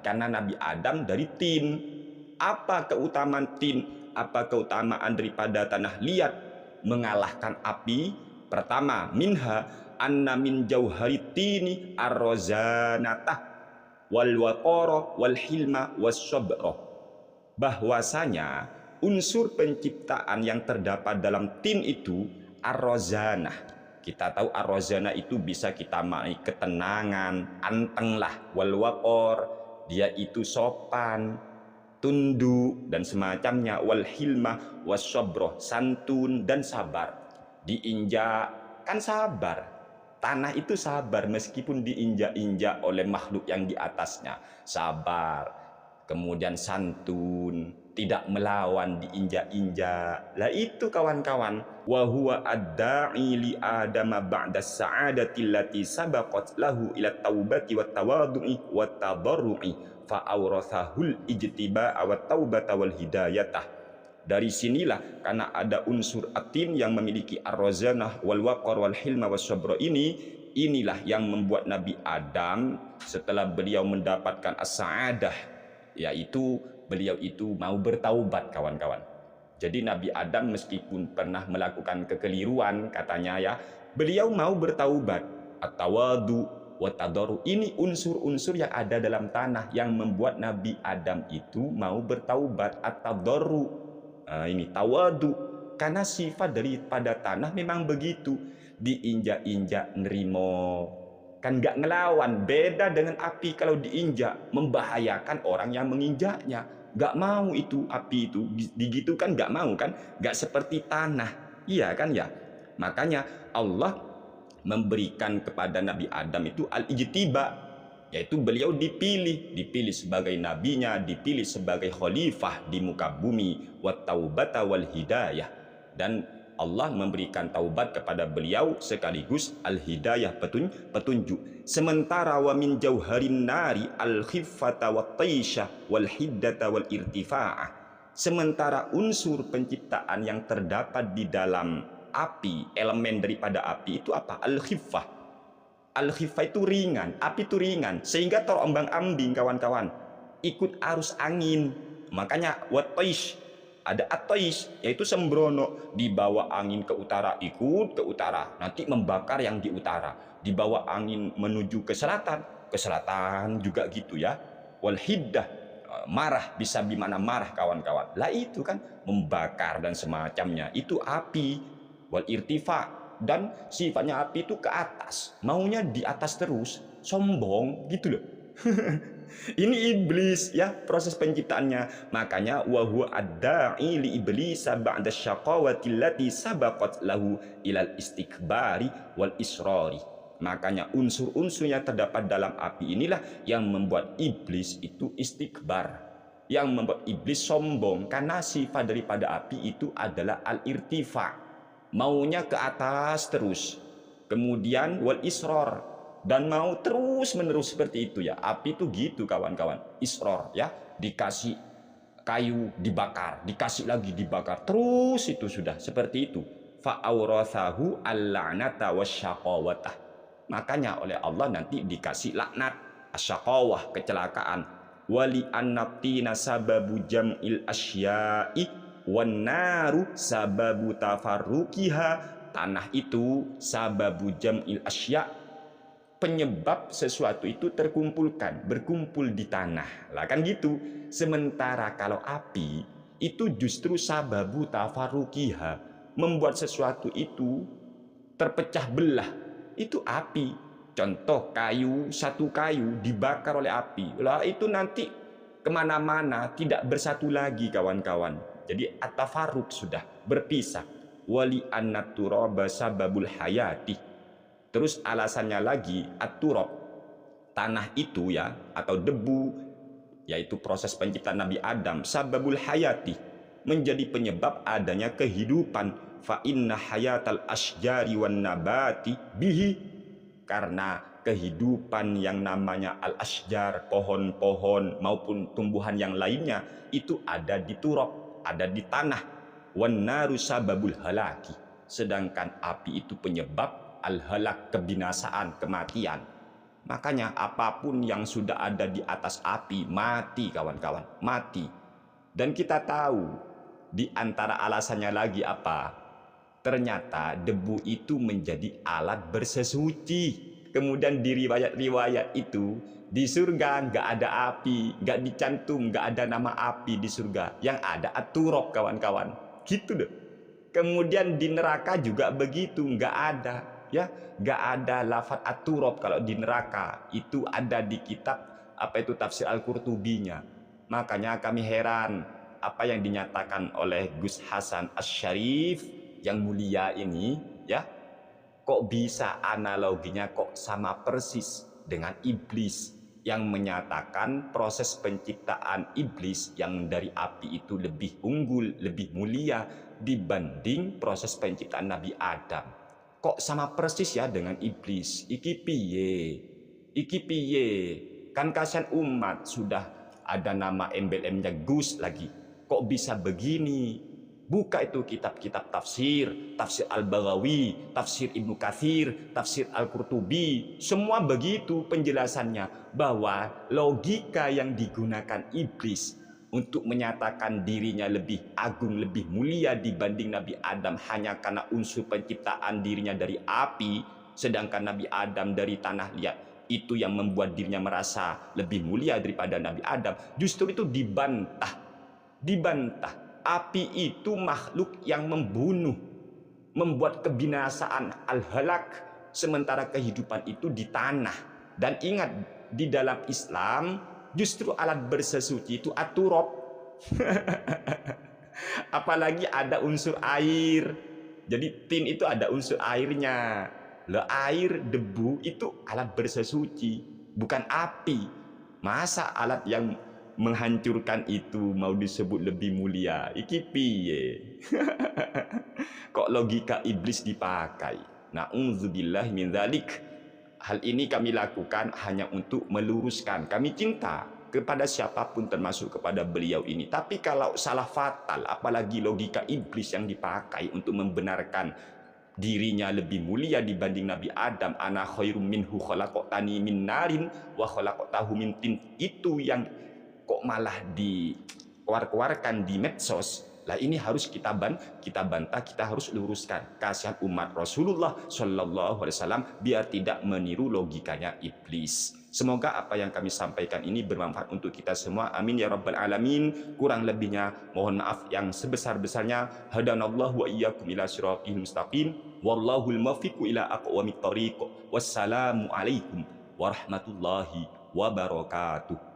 karena Nabi Adam dari tin. Apa keutamaan tin? Apa keutamaan daripada tanah liat mengalahkan api? Pertama, minha anna min jauhari tini arrozanatah wal waqara wal hilma was sabra. Bahwasanya unsur penciptaan yang terdapat dalam tin itu arrozanah. Kita tahu arrozanah itu bisa kita maknai ketenangan, anteng lah. Wal waqar, dia itu sopan, tunduk dan semacamnya. Wal hilmah was sabra, santun dan sabar. Diinjak kan sabar. Tanah itu sabar meskipun diinjak-injak oleh makhluk yang di atasnya. Sabar, kemudian santun, tidak melawan, diinjak-injak. Lah itu kawan-kawan, wa huwa ad-da'i li adama ba'da sa'adati allati sabaqat lahu ila taubati wat tawadu'i wat tadarru'i fa awrathahul ijtiba'a wat taubata wal hidayatah. Dari sinilah, karena ada unsur atin yang memiliki ar-razanah wal waqar wal hilma was sabra inilah yang membuat Nabi Adam setelah beliau mendapatkan as-sa'adah, yaitu beliau itu mau bertaubat kawan-kawan. Jadi Nabi Adam meskipun pernah melakukan kekeliruan katanya ya, beliau mau bertaubat. At-tawadu wa tadarru, ini unsur-unsur yang ada dalam tanah yang membuat Nabi Adam itu mau bertaubat. At-tadarru, ini tawadu, karena sifat daripada tanah memang begitu, diinjak-injak nerimo, kan nggak ngelawan. Beda dengan api, kalau diinjak membahayakan orang yang menginjaknya, nggak mau itu api itu digitu kan, nggak mau kan, nggak seperti tanah, iya kan ya. Makanya Allah memberikan kepada Nabi Adam itu al-ijtiba, yaitu beliau dipilih sebagai nabinya, dipilih sebagai khalifah di muka bumi, wat taubata wal hidayah, dan Allah memberikan taubat kepada beliau sekaligus al-hidayah, petunjuk. Sementara wa min jauharin nari al-khiffata wat taisha wal hiddata wal irtifa'ah, sementara unsur penciptaan yang terdapat di dalam api, elemen daripada api itu apa? Al-khiffah. Al-khifah itu ringan, api itu ringan, sehingga terombang-ambing kawan-kawan, ikut arus angin. Makanya wataish, ada ataish, yaitu sembrono, dibawa angin ke utara ikut ke utara, nanti membakar yang di utara. Dibawa angin menuju ke selatan juga gitu ya. Wal hiddah, marah, bisa dimana marah kawan-kawan. Lah itu kan membakar dan semacamnya, itu api. Wal irtifa, dan sifatnya api itu ke atas, maunya di atas terus, sombong gitu loh. Ini iblis ya, proses penciptaannya. Makanya wa huwa ad-da'i li iblis ba'da syaqawati allati sabaqat lahu ilal istikbari wal israri. Makanya unsur-unsurnya terdapat dalam api inilah yang membuat iblis itu istikbar, yang membuat iblis sombong, karena sifat daripada api itu adalah al-irtifa, maunya ke atas terus, kemudian wal isror, dan mau terus menerus seperti itu ya. Api itu gitu kawan-kawan, isror ya, dikasih kayu dibakar, dikasih lagi dibakar, terus itu sudah seperti itu. Fa'aurathahu al-la'nata wasyaqawatah, makanya oleh Allah nanti dikasih laknat, asyaqawah, kecelakaan. Wali annabtina sababu jam'il asya'i wan naru sababu tafarruqiha, tanah itu sababu jam'il asya, penyebab sesuatu itu terkumpulkan, berkumpul di tanah lah kan gitu. Sementara kalau api itu justru sababu tafarruqiha, membuat sesuatu itu terpecah belah, itu api. Contoh kayu, satu kayu dibakar oleh api, lah itu nanti kemana-mana, tidak bersatu lagi kawan-kawan. Jadi at-tafarruq, sudah berpisah. Wali an-turaba sababul hayati, terus alasannya lagi at-turab, tanah itu ya, atau debu, yaitu proses penciptaan Nabi Adam, sababul hayati, menjadi penyebab adanya kehidupan. Fa inna hayatal asjari wan nabati bihi, karena kehidupan yang namanya al-asjar, pohon-pohon maupun tumbuhan yang lainnya, itu ada di turab, ada di tanah. Wan naru sababul halaki, sedangkan api itu penyebab al-halak, kebinasaan, kematian. Makanya apapun yang sudah ada di atas api mati, kawan-kawan, mati. Dan kita tahu di antara alasannya lagi apa? Ternyata debu itu menjadi alat bersesuci. Kemudian di riwayat-riwayat itu, di surga nggak ada api, nggak dicantum, nggak ada nama api di surga. Yang ada aturok, kawan-kawan. Gitu deh. Kemudian di neraka juga begitu, nggak ada, ya, nggak ada lafaz aturok kalau di neraka. Itu ada di kitab apa itu tafsir Al-Qurtubinya. Makanya kami heran apa yang dinyatakan oleh Gus Hasan Asy-Syarif yang mulia ini, ya, kok bisa analoginya kok sama persis dengan iblis, yang menyatakan proses penciptaan iblis yang dari api itu lebih unggul, lebih mulia dibanding proses penciptaan Nabi Adam. Kok sama persis ya dengan iblis? Iki piye? Iki piye? Kan kasihan umat, sudah ada nama embel-embelnya Gus lagi. Kok bisa begini? Buka itu kitab-kitab tafsir, tafsir Al-Baghawi, tafsir Ibnu Katsir, tafsir Al-Qurtubi. Semua begitu penjelasannya, bahwa logika yang digunakan iblis untuk menyatakan dirinya lebih agung, lebih mulia dibanding Nabi Adam hanya karena unsur penciptaan dirinya dari api, sedangkan Nabi Adam dari tanah liat, itu yang membuat dirinya merasa lebih mulia daripada Nabi Adam. Justru itu dibantah. Api itu makhluk yang membunuh, membuat kebinasaan, al-halak, sementara kehidupan itu di tanah. Dan ingat, di dalam Islam justru alat bersesuci itu aturop. Apalagi ada unsur air. Jadi tin itu ada unsur airnya. Lah, air, debu itu alat bersesuci, bukan api. Masa alat yang menghancurkan itu mau disebut lebih mulia? Iki piye? Kok logika iblis dipakai? Na'udzubillah min dzalik. Hal ini kami lakukan hanya untuk meluruskan. Kami cinta kepada siapapun termasuk kepada beliau ini. Tapi kalau salah fatal, apalagi logika iblis yang dipakai untuk membenarkan dirinya lebih mulia dibanding Nabi Adam, ana khairum minhu khalaqtani min narin wa khalaqtahu min tin, itu yang kok malah dikeluarkan di medsos. Lah, ini harus kita bantah, kita harus luruskan. Kasihan umat Rasulullah Shallallahu Alaihi Wasallam biar tidak meniru logikanya iblis. Semoga apa yang kami sampaikan ini bermanfaat untuk kita semua. Amin ya rabbal alamin. Kurang lebihnya mohon maaf yang sebesar-besarnya. Hadanallahu wa iyyakum ila siratal mustaqim. Wallahul muwaffiqu ila aqwamit thoriq. Wassalamu alaikum warahmatullahi wabarakatuh.